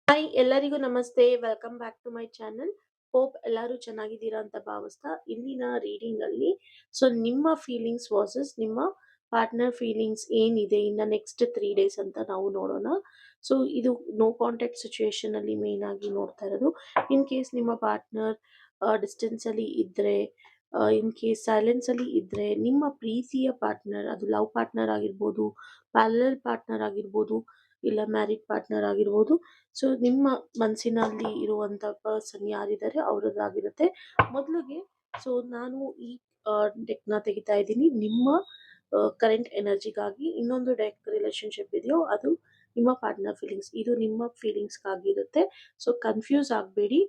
Hi ಎಲ್ಲರಿಗೂ ನಮಸ್ತೆ. Welcome back to my channel. Hope ಎಲ್ಲರೂ ಚೆನ್ನಾಗಿದ್ದೀರಾ ಅಂತ ಭಾವಿಸ್ತಾ ಇಂದಿನ ರೀಡಿಂಗ್ ಅಲ್ಲಿ ನಿಮ್ಮ ಫೀಲಿಂಗ್ಸ್ ವರ್ಸಸ್ ನಿಮ್ಮ ಪಾರ್ಟ್ನರ್ ಫೀಲಿಂಗ್ಸ್ ಏನಿದೆ ಇನ್ನ ನೆಕ್ಸ್ಟ್ 3 ಡೇಸ್ ಅಂತ ನಾವು ನೋಡೋಣ. ಇದು ನೋ ಕಾಂಟ್ಯಾಕ್ಟ್ ಸಿಚುಯೇಷನ್ ಅಲ್ಲಿ ಮೇನ್ ಆಗಿ ನೋಡ್ತಾ ಇರೋದು. ಇನ್ ಕೇಸ್ ನಿಮ್ಮ ಪಾರ್ಟ್ನರ್ ಡಿಸ್ಟೆನ್ಸ್ ಅಲ್ಲಿ ಇದ್ರೆ, ಇನ್ ಕೇಸ್ ಸೈಲೆನ್ಸ್ ಅಲ್ಲಿ ಇದ್ರೆ, ನಿಮ್ಮ ಪ್ರೀತಿಯ ಪಾರ್ಟ್ನರ್, ಅದು ಲವ್ ಪಾರ್ಟ್ನರ್ ಆಗಿರ್ಬೋದು, ಪ್ಯಾರಲಲ್ ಪಾರ್ಟ್ನರ್ ಆಗಿರ್ಬೋದು, ಇಲ್ಲ ಮ್ಯಾರಿಡ್ ಪಾರ್ಟ್ನರ್ ಆಗಿರ್ಬೋದು. ನಿಮ್ಮ ಮನಸ್ಸಿನಲ್ಲಿ ಇರುವಂತ ಪರ್ಸನ್ ಯಾರಿದ್ದಾರೆ ಅವರದ್ದಾಗಿರುತ್ತೆ. ಮೊದಲಿಗೆ ನಾನು ಈ ಡೆಕ್ನ ತೆಗಿತಾ ಇದ್ದೀನಿ ನಿಮ್ಮ ಕರೆಂಟ್ ಎನರ್ಜಿಗಾಗಿ. ಇನ್ನೊಂದು ಡೆಕ್ ರಿಲೇಶನ್ಶಿಪ್ ಇದೆಯೋ ಅದು ನಿಮ್ಮ ಪಾರ್ಟ್ನರ್ ಫೀಲಿಂಗ್ಸ್, ಇದು ನಿಮ್ಮ ಫೀಲಿಂಗ್ಸ್ ಆಗಿರುತ್ತೆ. ಕನ್ಫ್ಯೂಸ್ ಆಗಬೇಡಿ.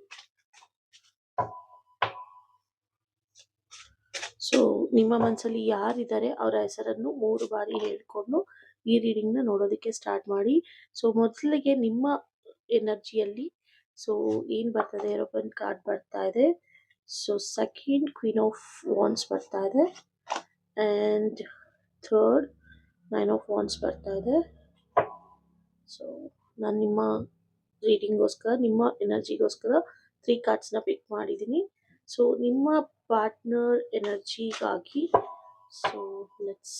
ನಿಮ್ಮ ಮನಸ್ಸಲ್ಲಿ ಯಾರಿದ್ದಾರೆ ಅವರ ಹೆಸರನ್ನು 3 ಬಾರಿ ಹೇಳ್ಕೊಂಡು ಈ ರೀಡಿಂಗ್ ನ ನೋಡೋದಕ್ಕೆ ಸ್ಟಾರ್ಟ್ ಮಾಡಿ. ಮೊದಲಿಗೆ ನಿಮ್ಮ ಎನರ್ಜಿಯಲ್ಲಿ ಏನ್ ಬರ್ತದೆ, ಏರೋಪ್ಲೇನ್ ಕಾರ್ಡ್ ಬರ್ತಾ ಇದೆ. ಸೆಕೆಂಡ್ ಕ್ವೀನ್ ಆಫ್ ವಾನ್ಸ್ ಬರ್ತಾ ಇದೆ, ಅಂಡ್ ಥರ್ಡ್ 9 ಆಫ್ ವಾನ್ಸ್ ಬರ್ತಾ ಇದೆ. ನಾನು ನಿಮ್ಮ ರೀಡಿಂಗ್ಗೋಸ್ಕರ, ನಿಮ್ಮ ಎನರ್ಜಿಗೋಸ್ಕರ 3 ಕಾರ್ಡ್ಸ್ನ ಪಿಕ್ ಮಾಡಿದ್ದೀನಿ. ನಿಮ್ಮ ಪಾರ್ಟ್ನರ್ ಎನರ್ಜಿಗಾಗಿ ಲೆಟ್ಸ್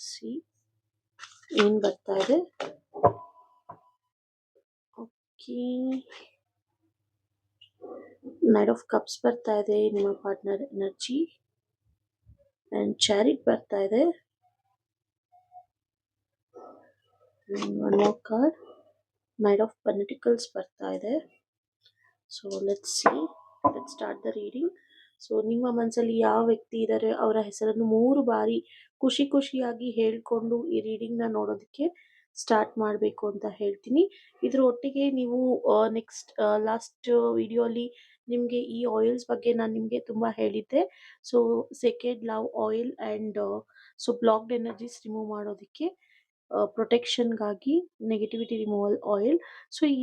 ಸಿ ಏನ್ ಬರ್ತಾ ಇದೆ. ಓಕೆ, ನೈಟ್ ಆಫ್ ಕಪ್ಸ್ ಬರ್ತಾ ಇದೆ ನಿಮ್ಮ ಪಾರ್ಟ್ನರ್ ಎನರ್ಜಿ, ಅಂಡ್ ಚಾರಿಟ್ ಬರ್ತಾ ಇದೆ. One more card, knight of pentacles ಬರ್ತಾ ಇದೆ. Let's start the reading. ನಿಮ್ಮ ಮನಸ್ಸಲ್ಲಿ ಯಾವ ವ್ಯಕ್ತಿ ಇದ್ದಾರೆ ಅವರ ಹೆಸರನ್ನು 3 ಬಾರಿ ಖುಷಿಯಾಗಿ ಹೇಳ್ಕೊಂಡು ಈ ರೀಡಿಂಗ್ ನ ನೋಡೋದಕ್ಕೆ ಸ್ಟಾರ್ಟ್ ಮಾಡಬೇಕು ಅಂತ ಹೇಳ್ತೀನಿ. ಇದ್ರ ಒಟ್ಟಿಗೆ ನೀವು ನೆಕ್ಸ್ಟ್ ಲಾಸ್ಟ್ ವಿಡಿಯೋ ಅಲ್ಲಿ ನಿಮ್ಗೆ ಈ ಆಯಿಲ್ಸ್ ಬಗ್ಗೆ ನಾನು ನಿಮ್ಗೆ ತುಂಬಾ ಹೇಳಿದ್ದೆ. Second love oil and blocked energies remove ಮಾಡೋದಕ್ಕೆ, ಪ್ರೊಟೆಕ್ಷನ್ಗಾಗಿ ನೆಗೆಟಿವಿಟಿ ರಿಮೂವಲ್ ಆಯಿಲ್.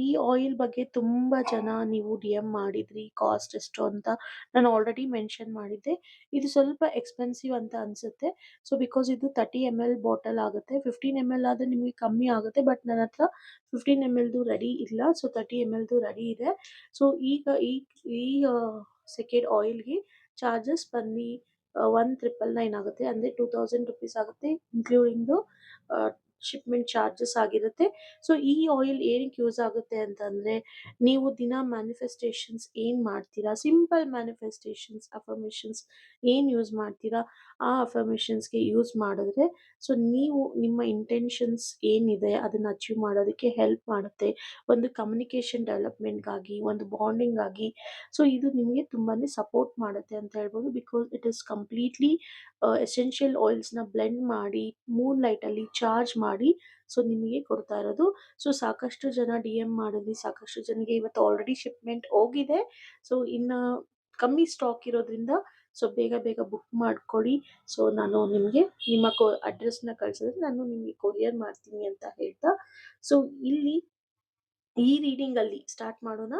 ಈ ಆಯಿಲ್ ಬಗ್ಗೆ ತುಂಬಾ ಜನ ನೀವು DM ಮಾಡಿದ್ರಿ, ಕಾಸ್ಟ್ ಎಷ್ಟು ಅಂತ ನಾನು ಆಲ್ರೆಡಿ ಮೆನ್ಷನ್ ಮಾಡಿದ್ದೆ. ಇದು ಸ್ವಲ್ಪ ಎಕ್ಸ್ಪೆನ್ಸಿವ್ ಅಂತ ಅನ್ಸುತ್ತೆ. ಬಿಕಾಸ್ ಇದು 30 ml ಬಾಟಲ್ ಆಗುತ್ತೆ. 15 ml ಆದ್ರೆ ನಿಮಗೆ ಕಮ್ಮಿ ಆಗುತ್ತೆ, ಬಟ್ ನನ್ನ ಹತ್ರ 15 ml ರೆಡಿ ಇಲ್ಲ. 30 ml ರೆಡಿ ಇದೆ. ಈಗ ಈ ಸೆಕೆಂಡ್ ಆಯಿಲ್ಗೆ ಚಾರ್ಜಸ್ ಬಂದು 1999 ಆಗುತ್ತೆ, ಅಂದ್ರೆ 2000 rupees ಆಗುತ್ತೆ, ಇನ್ಕ್ಲೂಡಿಂಗ್ ಶಿಪ್ಮೆಂಟ್ ಚಾರ್ಜಸ್ ಆಗಿರುತ್ತೆ. ಈ ಆಯಿಲ್ ಏನಕ್ಕೆ ಯೂಸ್ ಆಗುತ್ತೆ ಅಂತಂದ್ರೆ, ನೀವು ದಿನ ಮ್ಯಾನಿಫೆಸ್ಟೇಷನ್ಸ್ ಏನ್ ಮಾಡ್ತೀರಾ, ಸಿಂಪಲ್ ಮ್ಯಾನಿಫೆಸ್ಟೇಷನ್ಸ್, ಅಫರ್ಮೇಷನ್ಸ್ ಏನ್ ಯೂಸ್ ಮಾಡ್ತೀರಾ, ಆ ಅಫರ್ಮೇಷನ್ಸ್ಗೆ ಯೂಸ್ ಮಾಡಿದ್ರೆ ನೀವು ನಿಮ್ಮ ಇಂಟೆನ್ಷನ್ಸ್ ಏನಿದೆ ಅದನ್ನ ಅಚೀವ್ ಮಾಡೋದಕ್ಕೆ ಹೆಲ್ಪ್ ಮಾಡುತ್ತೆ. ಒಂದು ಕಮ್ಯುನಿಕೇಶನ್ ಡೆವಲಪ್ಮೆಂಟ್ಗಾಗಿ, ಒಂದು ಬಾಂಡಿಂಗ್ ಆಗಿ. ಇದು ನಿಮಗೆ ತುಂಬಾನೇ ಸಪೋರ್ಟ್ ಮಾಡುತ್ತೆ ಅಂತ ಹೇಳ್ಬೋದು. Because it is completely essential oils ನ ಬ್ಲೆಂಡ್ ಮಾಡಿ ಮೂನ್ ಲೈಟ್ ಅಲ್ಲಿ ಚಾರ್ಜ್ ಮಾಡಿ ನಿಮಗೆ ಕೊಡ್ತಾ ಇರೋದು. ಸಾಕಷ್ಟು ಜನ DM ಮಾಡಿದ್ವಿ, ಸಾಕಷ್ಟು ಜನಗೆ ಇವತ್ತು ಆಲ್ರೆಡಿ ಶಿಪ್ಮೆಂಟ್ ಹೋಗಿದೆ. ಇನ್ನ ಕಮ್ಮಿ ಸ್ಟಾಕ್ ಇರೋದ್ರಿಂದ ಬೇಗ ಬುಕ್ ಮಾಡ್ಕೊಳ್ಳಿ. ನಾನು ನಿಮಗೆ ನಿಮ್ಮ ಅಡ್ರೆಸ್ ನ ಕಳ್ಸಿದ್ರೆ ನಾನು ನಿಮಗೆ ಕೊರಿಯರ್ ಮಾಡ್ತೀನಿ ಅಂತ ಹೇಳ್ತಾ, ಇಲ್ಲಿ ಈ ರೀಡಿಂಗ್ ಅಲ್ಲಿ ಸ್ಟಾರ್ಟ್ ಮಾಡೋಣ.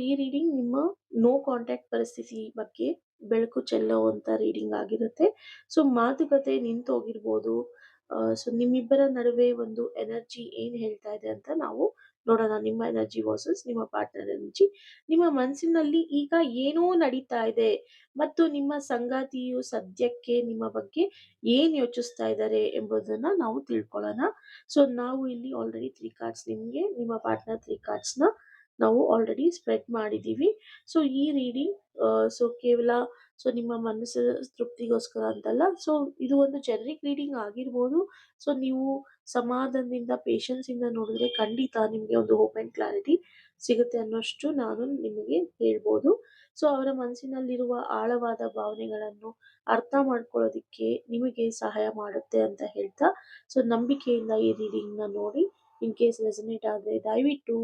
ಈ ರೀಡಿಂಗ್ ನಿಮ್ಮ ನೋ ಕಾಂಟ್ಯಾಕ್ಟ್ ಪರಿಸ್ಥಿತಿ ಬಗ್ಗೆ ಬೆಳಕು ಚೆಲ್ಲುವಂತ ರೀಡಿಂಗ್ ಆಗಿರುತ್ತೆ. ಮಾತುಕತೆ ನಿಂತೋಗಿರ್ಬೋದು. ನಿಮ್ಮಿಬ್ಬರ ನಡುವೆ ಒಂದು ಎನರ್ಜಿ ಏನ್ ಹೇಳ್ತಾ ಇದೆ ಅಂತ ನಾವು ನೋಡೋಣ. ನಿಮ್ಮ ಎನರ್ಜಿ ವರ್ಸಸ್ ನಿಮ್ಮ ಪಾರ್ಟ್ನರ್ ಎನರ್ಜಿ. ನಿಮ್ಮ ಮನಸ್ಸಿನಲ್ಲಿ ಈಗ ಏನೋ ನಡೀತಾ ಇದೆ ಮತ್ತು ನಿಮ್ಮ ಸಂಗಾತಿಯು ಸದ್ಯಕ್ಕೆ ನಿಮ್ಮ ಬಗ್ಗೆ ಏನ್ ಯೋಚಿಸ್ತಾ ಇದ್ದಾರೆ ಎಂಬುದನ್ನ ನಾವು ತಿಳ್ಕೊಳ್ಳೋಣ. ನಾವು ಇಲ್ಲಿ ಆಲ್ರೆಡಿ 3 ಕಾರ್ಡ್ಸ್, ನಿಮ್ಗೆ ನಿಮ್ಮ ಪಾರ್ಟ್ನರ್ 3 ಕಾರ್ಡ್ಸ್ ನ ನಾವು ಆಲ್ರೆಡಿ ಸ್ಪ್ರೆಡ್ ಮಾಡಿದೀವಿ. ಈ ರೀಡಿಂಗ್ ಕೇವಲ ನಿಮ್ಮ ಮನಸ್ಸು ತೃಪ್ತಿಗೋಸ್ಕರ ಅಂತಲ್ಲ. ಇದು ಒಂದು ಜೆನರಿಕ್ ರೀಡಿಂಗ್ ಆಗಿರ್ಬೋದು. ನೀವು ಸಮಾಧಾನದಿಂದ, ಪೇಶನ್ಸ್ ಇಂದ ನೋಡಿದ್ರೆ ಖಂಡಿತ ನಿಮ್ಗೆ ಒಂದು ಹೋಪ್ ಅಂಡ್ ಕ್ಲಾರಿಟಿ ಸಿಗುತ್ತೆ ಅನ್ನೋಷ್ಟು ನಾನು ನಿಮಗೆ ಹೇಳ್ಬೋದು. ಅವರ ಮನಸ್ಸಿನಲ್ಲಿರುವ ಆಳವಾದ ಭಾವನೆಗಳನ್ನು ಅರ್ಥ ಮಾಡ್ಕೊಳ್ಳೋದಿಕ್ಕೆ ನಿಮಗೆ ಸಹಾಯ ಮಾಡುತ್ತೆ ಅಂತ ಹೇಳ್ತಾ, ನಂಬಿಕೆಯಿಂದ ಈ ರೀಡಿಂಗ್ ನ ನೋಡಿ. ಇನ್ ಕೇಸ್ ರೆಸನೇಟ್ ಆದ್ರೆ ದಯವಿಟ್ಟು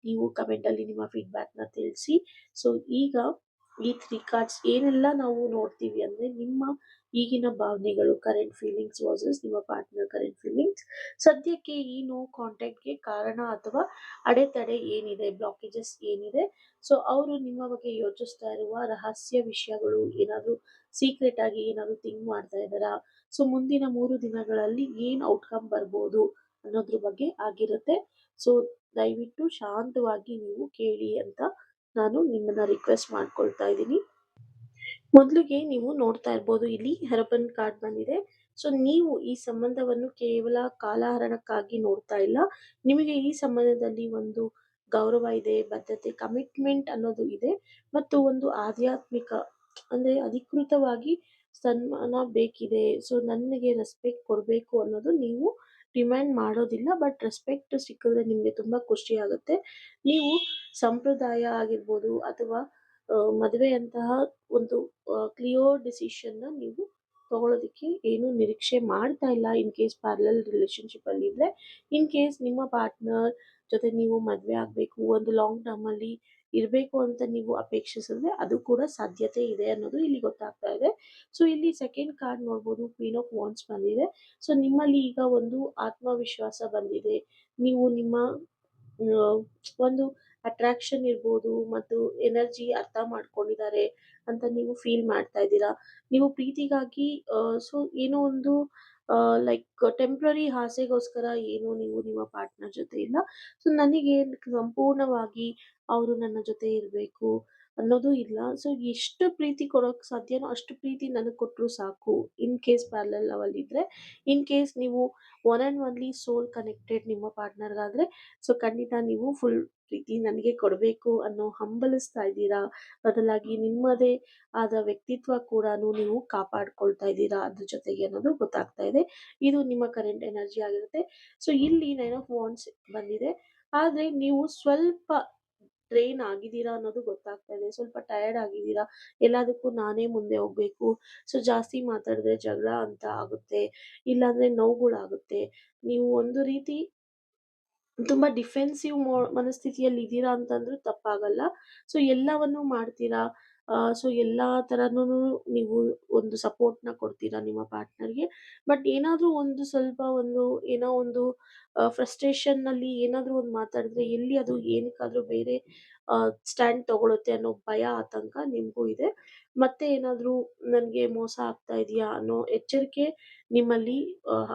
ನೀವು ಕಮೆಂಟ್ ಅಲ್ಲಿ ನಿಮ್ಮ ಫೀಡ್ಬ್ಯಾಕ್ ನ ತಿಳಿಸಿ. ಈಗ ಈ 3 ಕಾರ್ಡ್ಸ್ ಏನೆಲ್ಲ ನಾವು ನೋಡ್ತೀವಿ ಅಂದ್ರೆ, ನಿಮ್ಮ ಈಗಿನ ಭಾವನೆಗಳು, ಕರೆಂಟ್ ಫೀಲಿಂಗ್ಸ್ ವರ್ಸಸ್ ನಿಮ್ಮ ಪಾರ್ಟ್ನರ್ ಕರೆಂಟ್ ಫೀಲಿಂಗ್ಸ್. ಸದ್ಯಕ್ಕೆ ಈ ನೋ ಕಾಂಟ್ಯಾಕ್ಟ್ಗೆ ಕಾರಣ ಅಥವಾ ಅಡೆತಡೆ ಏನಿದೆ, ಬ್ಲಾಕೇಜಸ್ ಏನಿದೆ, ಅವರು ನಿಮ್ಮ ಬಗ್ಗೆ ಯೋಚಿಸ್ತಾ ಇರುವ ರಹಸ್ಯ ವಿಷಯಗಳು ಏನಾದ್ರು ಸೀಕ್ರೆಟ್ ಆಗಿ ಏನಾದ್ರು ಥಿಂಕ್ ಮಾಡ್ತಾ ಇದ್ದಾರಾ, ಮುಂದಿನ 3 ದಿನಗಳಲ್ಲಿ ಏನ್ ಔಟ್ಕಮ್ ಬರ್ಬೋದು ಅನ್ನೋದ್ರ ಬಗ್ಗೆ ಆಗಿರುತ್ತೆ. ಸೊ ದಯವಿಟ್ಟು ಶಾಂತವಾಗಿ ನೀವು ಕೇಳಿ ಅಂತ ನಾನು ನಿಮ್ಮನ್ನ ರಿಕ್ವೆಸ್ಟ್ ಮಾಡ್ಕೊಳ್ತಾ ಇದ್ದೀನಿ. ಮೊದಲಿಗೆ ನೀವು ನೋಡ್ತಾ ಇರ್ಬೋದು, ಇಲ್ಲಿ ಹರಪನ್ ಕಾರ್ಡ್ ಬಂದಿದೆ. ಸೊ ನೀವು ಈ ಸಂಬಂಧವನ್ನು ಕೇವಲ ಕಾಲಹರಣಕ್ಕಾಗಿ ನೋಡ್ತಾ ಇಲ್ಲ. ನಿಮಗೆ ಈ ಸಂಬಂಧದಲ್ಲಿ ಒಂದು ಗೌರವ ಇದೆ, ಬದ್ಧತೆ, ಕಮಿಟ್ಮೆಂಟ್ ಅನ್ನೋದು ಇದೆ, ಮತ್ತು ಒಂದು ಆಧ್ಯಾತ್ಮಿಕ ಅಂದ್ರೆ ಅಧಿಕೃತವಾಗಿ ಸನ್ಮಾನ ಬೇಕಿದೆ. ಸೊ ನನಗೆ ರೆಸ್ಪೆಕ್ಟ್ ಕೊಡಬೇಕು ಅನ್ನೋದು ನೀವು ಡಿಮ್ಯಾಂಡ್ ಮಾಡೋದಿಲ್ಲ, ಬಟ್ ರೆಸ್ಪೆಕ್ಟ್ ಸಿಕ್ಕಿದ್ರೆ ನಿಮಗೆ ತುಂಬಾ ಖುಷಿ ಆಗುತ್ತೆ. ನೀವು ಸಂಪ್ರದಾಯ ಆಗಿರ್ಬೋದು ಅಥವಾ ಮದುವೆಯಂತಹ ಒಂದು ಕ್ಲಿಯರ್ ಡಿಸಿಷನ್ನ ನೀವು ತಗೊಳ್ಳೋದಕ್ಕೆ ಏನು ನಿರೀಕ್ಷೆ ಮಾಡ್ತಾ ಇಲ್ಲ. ಇನ್ ಕೇಸ್ ಪ್ಯಾರಲಲ್ ರಿಲೇಶನ್ಶಿಪ್ ಅಲ್ಲಿ ಇದ್ರೆ, ಇನ್ ಕೇಸ್ ನಿಮ್ಮ ಪಾರ್ಟ್ನರ್ ಜೊತೆ ನೀವು ಮದುವೆ ಆಗಬೇಕು, ಒಂದು ಲಾಂಗ್ ಟರ್ಮ್ ಅಲ್ಲಿ ಇರಬೇಕು ಅಂತ ನೀವು ಅಪೇಕ್ಷಿಸಿದ್ರೆ ಅದು ಕೂಡ ಸಾಧ್ಯತೆ ಇದೆ ಅನ್ನೋದು ಇಲ್ಲಿ ಗೊತ್ತಾಗ್ತಾ ಇದೆ. ಸೊ ಇಲ್ಲಿ ಸೆಕೆಂಡ್ ಕಾರ್ಡ್ ನೋಡ್ಬೋದು, ಕ್ವೀನ್ ಆಫ್ ವಾಂಡ್ಸ್ ಬಂದಿದೆ. ಸೊ ನಿಮ್ಮಲ್ಲಿ ಈಗ ಒಂದು ಆತ್ಮವಿಶ್ವಾಸ ಬಂದಿದೆ. ನೀವು ನಿಮ್ಮ ಒಂದು ಅಟ್ರಾಕ್ಷನ್ ಇರ್ಬೋದು ಮತ್ತು ಎನರ್ಜಿ ಅರ್ಥ ಮಾಡ್ಕೊಂಡಿದ್ದಾರೆ ಅಂತ ನೀವು ಫೀಲ್ ಮಾಡ್ತಾ ಇದ್ದೀರಾ. ನೀವು ಪ್ರೀತಿಗಾಗಿ ಸೊ ಏನೋ ಒಂದು ಲೈಕ್ ಟೆಂಪ್ರರಿ ಆಸೆಗೋಸ್ಕರ ಏನು ನೀವು ನಿಮ್ಮ ಪಾರ್ಟ್ನರ್ ಜೊತೆ ಇಲ್ಲ. ಸೊ ನನಗೆ ಸಂಪೂರ್ಣವಾಗಿ ಅವರು ನನ್ನ ಜೊತೆ ಇರಬೇಕು ಅನ್ನೋದು ಇಲ್ಲ. ಸೊ ಎಷ್ಟು ಪ್ರೀತಿ ಕೊಡೋಕೆ ಸಾಧ್ಯನೋ ಅಷ್ಟು ಪ್ರೀತಿ ನನಗೆ ಕೊಟ್ಟರು ಸಾಕು. ಇನ್ ಕೇಸ್ ಪ್ಯಾರಲಲ್ ಲವ್ ಅಲ್ಲಿ ಇದ್ರೆ, ಇನ್ ಕೇಸ್ ನೀವು one and only soul connected ನಿಮ್ಮ ಪಾರ್ಟ್ನರ್ಗಾದ್ರೆ, ಸೊ ಖಂಡಿತ ನೀವು ಫುಲ್ ಪ್ರೀತಿ ನನಗೆ ಕೊಡಬೇಕು ಅನ್ನೋ ಹಂಬಲಿಸ್ತಾ ಇದ್ದೀರಾ. ಬದಲಾಗಿ ನಿಮ್ಮದೇ ಆದ ವ್ಯಕ್ತಿತ್ವ ಕೂಡ ನೀವು ಕಾಪಾಡ್ಕೊಳ್ತಾ ಇದ್ದೀರಾ ಅದ್ರ ಜೊತೆಗೆ ಅನ್ನೋದು ಗೊತ್ತಾಗ್ತಾ ಇದೆ. ಇದು ನಿಮ್ಮ ಕರೆಂಟ್ ಎನರ್ಜಿ ಆಗಿರುತ್ತೆ. ಸೊ ಇಲ್ಲಿ 9 ಆಫ್ ವಾಂಡ್ಸ್ ಬಂದಿದೆ. ಆದ್ರೆ ನೀವು ಸ್ವಲ್ಪ ಟ್ರೈನ್ ಆಗಿದ್ದೀರಾ ಅನ್ನೋದು ಗೊತ್ತಾಗ್ತಾ ಇದೆ. ಸ್ವಲ್ಪ ಟಯರ್ಡ್ ಆಗಿದ್ದೀರಾ. ಎಲ್ಲದಕ್ಕೂ ನಾನೇ ಮುಂದೆ ಹೋಗ್ಬೇಕು. ಸೊ ಜಾಸ್ತಿ ಮಾತಾಡಿದ್ರೆ ಜಗಳ ಅಂತ ಆಗುತ್ತೆ, ಇಲ್ಲಾಂದ್ರೆ ನೋವುಗಳಾಗುತ್ತೆ. ನೀವು ಒಂದು ರೀತಿ ತುಂಬಾ ಡಿಫೆನ್ಸಿವ್ ಮನಸ್ಥಿತಿಯಲ್ಲಿ ಇದ್ದೀರಾ ಅಂತಂದ್ರೂ ತಪ್ಪಾಗಲ್ಲ. ಸೊ ಎಲ್ಲವನ್ನೂ ಮಾಡ್ತೀರಾ. ಸೊ ಎಲ್ಲಾ ಥರನೂ ನೀವು ಒಂದು ಸಪೋರ್ಟ್‌ನ ಕೊಡ್ತೀರಾ ನಿಮ್ಮ ಪಾರ್ಟ್ನರ್‌ಗೆ. ಬಟ್ ಏನಾದ್ರೂ ಒಂದು ಸ್ವಲ್ಪ ಒಂದು ಏನೋ ಒಂದು ಫ್ರಸ್ಟ್ರೇಷನ್‌ನಲ್ಲಿ ಏನಾದ್ರೂ ಒಂದು ಮಾತಾಡಿದ್ರೆ ಎಲ್ಲಿ ಅದು ಏನಕ್ಕಾದ್ರೂ ಬೇರೆ ಸ್ಟ್ಯಾಂಡ್ ತಗೊಳುತ್ತೆ ಅನ್ನೋ ಭಯ, ಆತಂಕ ನಿಮಗೂ ಇದೆ. ಮತ್ತೆ ಏನಾದ್ರೂ ನನಗೆ ಮೋಸ ಆಗ್ತಾ ಇದೆಯಾ ಅನ್ನೋ ಎಚ್ಚರಿಕೆ ನಿಮ್ಮಲ್ಲಿ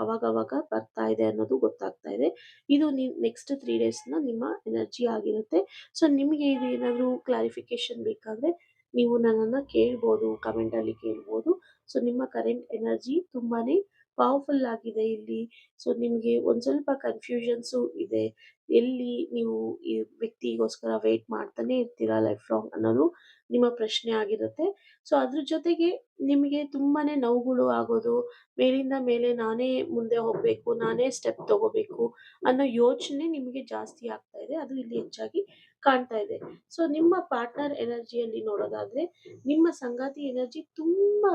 ಅವಾಗವಾಗ ಬರ್ತಾ ಇದೆ ಅನ್ನೋದು ಗೊತ್ತಾಗ್ತಾ ಇದೆ. ಇದು ನೆಕ್ಸ್ಟ್ 3 ಡೇಸ್‌ನ ನಿಮ್ಮ ಎನರ್ಜಿ ಆಗಿರುತ್ತೆ. ಸೊ ನಿಮಗೆ ಇದು ಏನಾದರೂ ಕ್ಲಾರಿಫಿಕೇಶನ್ ಬೇಕಾದರೆ ನೀವು ನನ್ನನ್ನು ಕೇಳ್ಬೋದು, ಕಮೆಂಟಲ್ಲಿ ಕೇಳ್ಬೋದು. ಸೊ ನಿಮ್ಮ ಕರೆಂಟ್ ಎನರ್ಜಿ ತುಂಬಾನೇ ಪವರ್‌ಫುಲ್ ಆಗಿದೆ ಇಲ್ಲಿ. ಸೊ ನಿಮಗೆ ಒಂದು ಸ್ವಲ್ಪ ಕನ್‌ಫ್ಯೂಷನ್ಸು ಇದೆ. ಎಲ್ಲಿ ನೀವು ಈ ವ್ಯಕ್ತಿಗೋಸ್ಕರ ವೇಟ್ ಮಾಡ್ತಾನೆ ಇರ್ತೀರಾ ಲೈಫ್ ಲಾಂಗ್ ಅನ್ನೋದು ನಿಮ್ಮ ಪ್ರಶ್ನೆ ಆಗಿರುತ್ತೆ. ಸೊ ಅದ್ರ ಜೊತೆಗೆ ನಿಮಗೆ ತುಂಬಾನೇ ನೋವುಗಳು ಆಗೋದು, ಮೇಲಿಂದ ಮೇಲೆ ನಾನೇ ಮುಂದೆ ಹೋಗಬೇಕು, ನಾನೇ ಸ್ಟೆಪ್ ತಗೋಬೇಕು ಅನ್ನೋ ಯೋಚನೆ ನಿಮಗೆ ಜಾಸ್ತಿ ಆಗ್ತಾ ಇದೆ. ಅದು ಇಲ್ಲಿ ಹೆಚ್ಚಾಗಿ ಕಾಣ್ತಾ ಇದೆ. ಸೊ ನಿಮ್ಮ ಪಾರ್ಟ್ನರ್ ಎನರ್ಜಿಯಲ್ಲಿ ನೋಡೋದಾದ್ರೆ, ನಿಮ್ಮ ಸಂಗಾತಿ ಎನರ್ಜಿ ತುಂಬಾ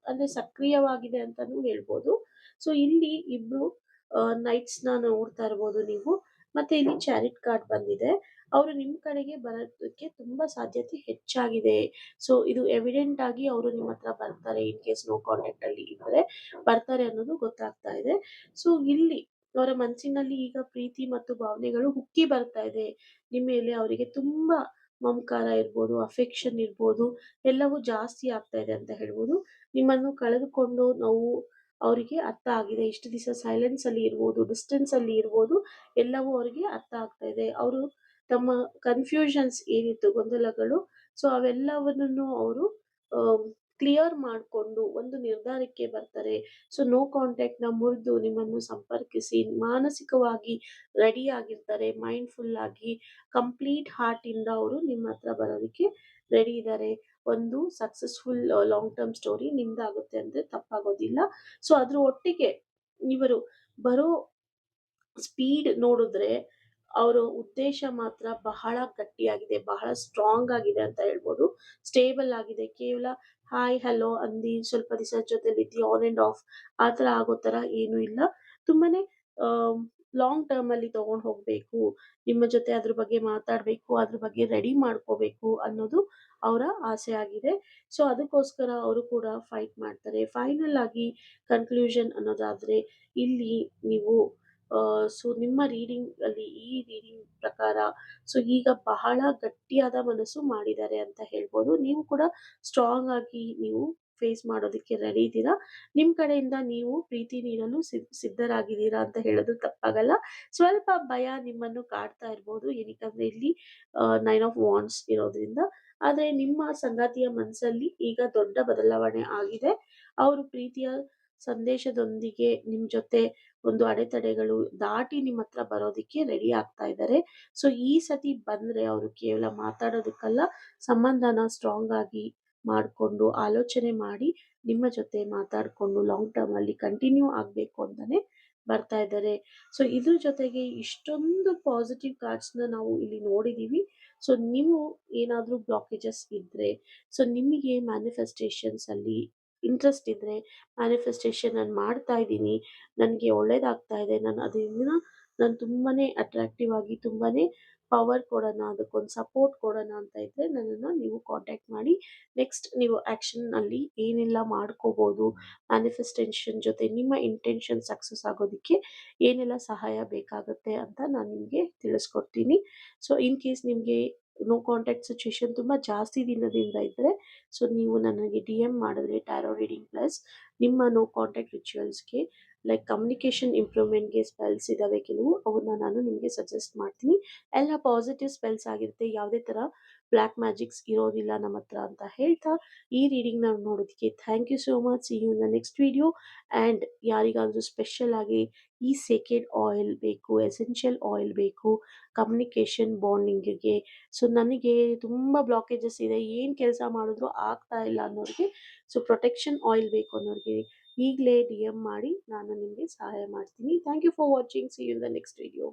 ಅಂದ್ರೆ ಸಕ್ರಿಯವಾಗಿದೆ ಅಂತಾನೂ ಹೇಳ್ಬೋದು. ಸೊ ಇಲ್ಲಿ ಇಬ್ರು ನೈಟ್ಸ್‌ನ ನೋಡ್ತಾ ಇರ್ಬೋದು ನೀವು. ಮತ್ತೆ ಇಲ್ಲಿ ಚಾರಿಟ್ ಕಾರ್ಡ್ ಬಂದಿದೆ. ಅವರು ನಿಮ್ಮ ಕಡೆಗೆ ಬರೋದಕ್ಕೆ ತುಂಬಾ ಸಾಧ್ಯತೆ ಹೆಚ್ಚಾಗಿದೆ. ಸೊ ಇದು ಎವಿಡೆಂಟ್ ಆಗಿ ಅವರು ನಿಮ್ಮ ಹತ್ರ ಬರ್ತಾರೆ. ಇನ್ ಕೇಸ್ ನೋ ಕಾಂಟ್ಯಾಕ್ಟ್ ಅಲ್ಲಿ ಇದ್ರೆ ಬರ್ತಾರೆ ಅನ್ನೋದು ಗೊತ್ತಾಗ್ತಾ ಇದೆ. ಸೊ ಇಲ್ಲಿ ಅವರ ಮನಸ್ಸಿನಲ್ಲಿ ಈಗ ಪ್ರೀತಿ ಮತ್ತು ಭಾವನೆಗಳು ಉಕ್ಕಿ ಬರ್ತಾ ಇದೆ. ನಿಮ್ಮ ಮೇಲೆ ಅವರಿಗೆ ತುಂಬಾ ಮಮಕಾರ ಇರ್ಬೋದು, ಅಫೆಕ್ಷನ್ ಇರ್ಬೋದು, ಎಲ್ಲವೂ ಜಾಸ್ತಿ ಆಗ್ತಾ ಇದೆ ಅಂತ ಹೇಳ್ಬೋದು. ನಿಮ್ಮನ್ನು ಕಳೆದುಕೊಂಡು ನೋವು ಅವರಿಗೆ ಅರ್ಥ ಆಗಿದೆ. ಇಷ್ಟು ದಿವಸ ಸೈಲೆನ್ಸ್ ಅಲ್ಲಿ ಇರ್ಬೋದು, ಡಿಸ್ಟೆನ್ಸ್ ಅಲ್ಲಿ ಇರ್ಬೋದು, ಎಲ್ಲವೂ ಅವರಿಗೆ ಅರ್ಥ ಆಗ್ತಾ ಇದೆ. ಅವರು ತಮ್ಮ ಕನ್ಫ್ಯೂಷನ್ಸ್ ಏನಿತ್ತು, ಗೊಂದಲಗಳು, ಸೊ ಅವೆಲ್ಲವನ್ನೂ ಅವರು ಕ್ಲಿಯರ್ ಮಾಡಿಕೊಂಡು ಒಂದು ನಿರ್ಧಾರಕ್ಕೆ ಬರ್ತಾರೆ. ಸೊ ನೋ ಕಾಂಟ್ಯಾಕ್ಟ್‌ನ ಮುರಿದು ನಿಮ್ಮನ್ನು ಸಂಪರ್ಕಿಸಿ ಮಾನಸಿಕವಾಗಿ ರೆಡಿ ಆಗಿರ್ತಾರೆ. ಮೈಂಡ್‌ಫುಲ್ ಆಗಿ ಕಂಪ್ಲೀಟ್ ಹಾರ್ಟಿಂದ ಅವರು ನಿಮ್ಮ ಹತ್ರ ಬರೋದಕ್ಕೆ ರೆಡಿ ಇದ್ದಾರೆ. ಒಂದು ಸಕ್ಸಸ್‌ಫುಲ್ ಲಾಂಗ್ ಟರ್ಮ್ ಸ್ಟೋರಿ ನಿಮ್ದಾಗುತ್ತೆ ಅಂದ್ರೆ ತಪ್ಪಾಗೋದಿಲ್ಲ. ಸೊ ಅದ್ರ ಒಟ್ಟಿಗೆ ಇವರು ಬರೋ ಸ್ಪೀಡ್ ನೋಡಿದ್ರೆ ಅವರ ಉದ್ದೇಶ ಮಾತ್ರ ಬಹಳ ಗಟ್ಟಿಯಾಗಿದೆ, ಬಹಳ ಸ್ಟ್ರಾಂಗ್ ಆಗಿದೆ ಅಂತ ಹೇಳ್ಬೋದು. ಸ್ಟೇಬಲ್ ಆಗಿದೆ. ಕೇವಲ ಹಾಯ್, ಹಲೋ ಅಂದಿ ಸ್ವಲ್ಪ ದಿವಸ ಜೊತೆಲಿದ್ದಿ ಆನ್ ಆ್ಯಂಡ್ ಆಫ್ ಆ ಥರ ಆಗೋ ಥರ ಏನೂ ಇಲ್ಲ. ತುಂಬಾನೇ ಲಾಂಗ್ ಟರ್ಮಲ್ಲಿ ತಗೊಂಡು ಹೋಗಬೇಕು, ನಿಮ್ಮ ಜೊತೆ ಅದ್ರ ಬಗ್ಗೆ ಮಾತಾಡಬೇಕು, ಅದ್ರ ಬಗ್ಗೆ ರೆಡಿ ಮಾಡ್ಕೋಬೇಕು ಅನ್ನೋದು ಅವರ ಆಸೆ ಆಗಿದೆ. ಸೊ ಅದಕ್ಕೋಸ್ಕರ ಅವರು ಕೂಡ ಫೈಟ್ ಮಾಡ್ತಾರೆ. ಫೈನಲ್ ಆಗಿ ಕನ್ಕ್ಲೂಷನ್ ಅನ್ನೋದಾದರೆ ಇಲ್ಲಿ ನೀವು ಸೊ ನಿಮ್ಮ ರೀಡಿಂಗ್ ಅಲ್ಲಿ ಈ ರೀಡಿಂಗ್ ಪ್ರಕಾರ ಸೊ ಈಗ ಬಹಳ ಗಟ್ಟಿಯಾದ ಮನಸ್ಸು ಮಾಡಿದ್ದಾರೆ ಅಂತ ಹೇಳ್ಬೋದು. ನೀವು ಕೂಡ ಸ್ಟ್ರಾಂಗ್ ಆಗಿ ನೀವು ಫೇಸ್ ಮಾಡೋದಕ್ಕೆ ರೆಡಿ ಇದ್ದೀರಾ. ನಿಮ್ಮ ಕಡೆಯಿಂದ ನೀವು ಪ್ರೀತಿ ನೀಡಲು ಸಿದ್ಧರಾಗಿದ್ದೀರಾ ಅಂತ ಹೇಳೋದು ತಪ್ಪಾಗಲ್ಲ. ಸ್ವಲ್ಪ ಭಯ ನಿಮ್ಮನ್ನು ಕಾಡ್ತಾ ಇರ್ಬೋದು. ಏನಕ್ಕಂದ್ರೆ ಇಲ್ಲಿ 9 ಆಫ್ ವಾಂಡ್ಸ್ ಇರೋದ್ರಿಂದ. ಆದ್ರೆ ನಿಮ್ಮ ಸಂಗಾತಿಯ ಮನಸ್ಸಲ್ಲಿ ಈಗ ದೊಡ್ಡ ಬದಲಾವಣೆ ಆಗಿದೆ. ಅವರು ಪ್ರೀತಿಯ ಸಂದೇಶದೊಂದಿಗೆ ನಿಮ್ ಜೊತೆ ಒಂದು ಅಡೆತಡೆಗಳು ದಾಟಿ ನಿಮ್ಮ ಹತ್ರ ಬರೋದಿಕ್ಕೆ ರೆಡಿ ಆಗ್ತಾ ಇದ್ದಾರೆ. ಸೊ ಈ ಸತಿ ಬಂದ್ರೆ ಅವರು ಕೇವಲ ಮಾತಾಡೋದಕ್ಕಲ್ಲ, ಸಂಬಂಧನ ಸ್ಟ್ರಾಂಗ್ ಆಗಿ ಮಾಡ್ಕೊಂಡು ಆಲೋಚನೆ ಮಾಡಿ ನಿಮ್ಮ ಜೊತೆ ಮಾತಾಡ್ಕೊಂಡು ಲಾಂಗ್ ಟರ್ಮ್ ಅಲ್ಲಿ ಕಂಟಿನ್ಯೂ ಆಗ್ಬೇಕು ಅಂತಾನೆ ಬರ್ತಾ ಇದ್ದಾರೆ. ಸೊ ಇದ್ರ ಜೊತೆಗೆ ಇಷ್ಟೊಂದು ಪಾಸಿಟಿವ್ ಕಾರ್ಡ್ಸ್ನ ನಾವು ಇಲ್ಲಿ ನೋಡಿದೀವಿ. ಸೊ ನೀವು ಏನಾದ್ರೂ ಬ್ಲಾಕೇಜಸ್ ಇದ್ರೆ, ಸೊ ನಿಮಗೆ ಮ್ಯಾನಿಫೆಸ್ಟೇಷನ್ಸ್ ಅಲ್ಲಿ ಇಂಟ್ರೆಸ್ಟ್ ಇದ್ರೆ, ಮ್ಯಾನಿಫೆಸ್ಟೇಷನ್ ನಾನು ಮಾಡ್ತಾ ಇದ್ದೀನಿ, ನನಗೆ ಒಳ್ಳೇದಾಗ್ತಾ ಇದೆ, ನಾನು ತುಂಬಾನೇ ಅಟ್ರಾಕ್ಟಿವ್ ಆಗಿ ತುಂಬಾನೇ ಪವರ್ ಕೊಡೋಣ, ಅದಕ್ಕೊಂದು ಸಪೋರ್ಟ್ ಕೊಡೋಣ ಅಂತ ಇದ್ರೆ ನನ್ನನ್ನು ನೀವು ಕಾಂಟ್ಯಾಕ್ಟ್ ಮಾಡಿ. ನೆಕ್ಸ್ಟ್ ನೀವು ಆಕ್ಷನ್ ಅಲ್ಲಿ ಏನೆಲ್ಲ ಮಾಡ್ಕೋಬಹುದು, ಮ್ಯಾನಿಫೆಸ್ಟೇಷನ್ ಜೊತೆ ನಿಮ್ಮ ಇಂಟೆನ್ಷನ್ ಸಕ್ಸಸ್ ಆಗೋದಕ್ಕೆ ಏನೆಲ್ಲ ಸಹಾಯ ಬೇಕಾಗುತ್ತೆ ಅಂತ ನಾನು ನಿಮಗೆ ತಿಳಿಸ್ಕೊಡ್ತೀನಿ. ಸೊ ಇನ್ ಕೇಸ್ ನಿಮಗೆ ನೋ ಕಾಂಟ್ಯಾಕ್ಟ್ ಸಿಚುಯೇಷನ್ ತುಂಬ ಜಾಸ್ತಿ ದಿನದಿಂದ ಇದ್ದರೆ, ಸೊ ನೀವು ನನಗೆ DM ಮಾಡಿದ್ರೆ ಟ್ಯಾರೋ ರೀಡಿಂಗ್ ಪ್ಲಸ್ ನಿಮ್ಮ ನೋ ಕಾಂಟ್ಯಾಕ್ಟ್ ರಿಚುವಲ್ಸ್ಗೆ ಲೈಕ್ ಕಮ್ಯುನಿಕೇಷನ್ ಇಂಪ್ರೂವ್ಮೆಂಟ್ಗೆ ಸ್ಪೆಲ್ಸ್ ಇದ್ದಾವೆ ಕೆಲವು, ಅವನ್ನ ನಾನು ನಿಮಗೆ ಸಜೆಸ್ಟ್ ಮಾಡ್ತೀನಿ. ಎಲ್ಲ ಪಾಸಿಟಿವ್ ಸ್ಪೆಲ್ಸ್ ಆಗಿರುತ್ತೆ, ಯಾವುದೇ ಥರ ಬ್ಲ್ಯಾಕ್ ಮ್ಯಾಜಿಕ್ಸ್ ಇರೋದಿಲ್ಲ ನಮ್ಮ ಹತ್ರ ಅಂತ ಹೇಳ್ತಾ ಈ ರೀಡಿಂಗ್ ನಾವು ನೋಡೋದಕ್ಕೆ thank you so much. See you in the next video. And ಯಾರಿಗಾದ್ರೂ ಸ್ಪೆಷಲ್ ಆಗಿ ಈ ಸೇಕ್ರೆಡ್ ಆಯಿಲ್ ಬೇಕು, ಎಸೆನ್ಷಿಯಲ್ ಆಯಿಲ್ ಬೇಕು ಕಮ್ಯುನಿಕೇಷನ್ ಬಾಂಡಿಂಗಿಗೆ, ಸೊ ನನಗೆ ತುಂಬ ಬ್ಲಾಕೇಜಸ್ ಇದೆ, ಏನು ಕೆಲಸ ಮಾಡಿದ್ರು ಆಗ್ತಾ ಇಲ್ಲ ಅನ್ನೋರಿಗೆ, ಸೊ ಪ್ರೊಟೆಕ್ಷನ್ ಆಯಿಲ್ ಬೇಕು ಅನ್ನೋರಿಗೆ ಈಗಲೇ DM ಮಾಡಿ, ನಾನು ನಿಮಗೆ ಸಹಾಯ ಮಾಡ್ತೀನಿ. Thank you for watching. See you in the next video.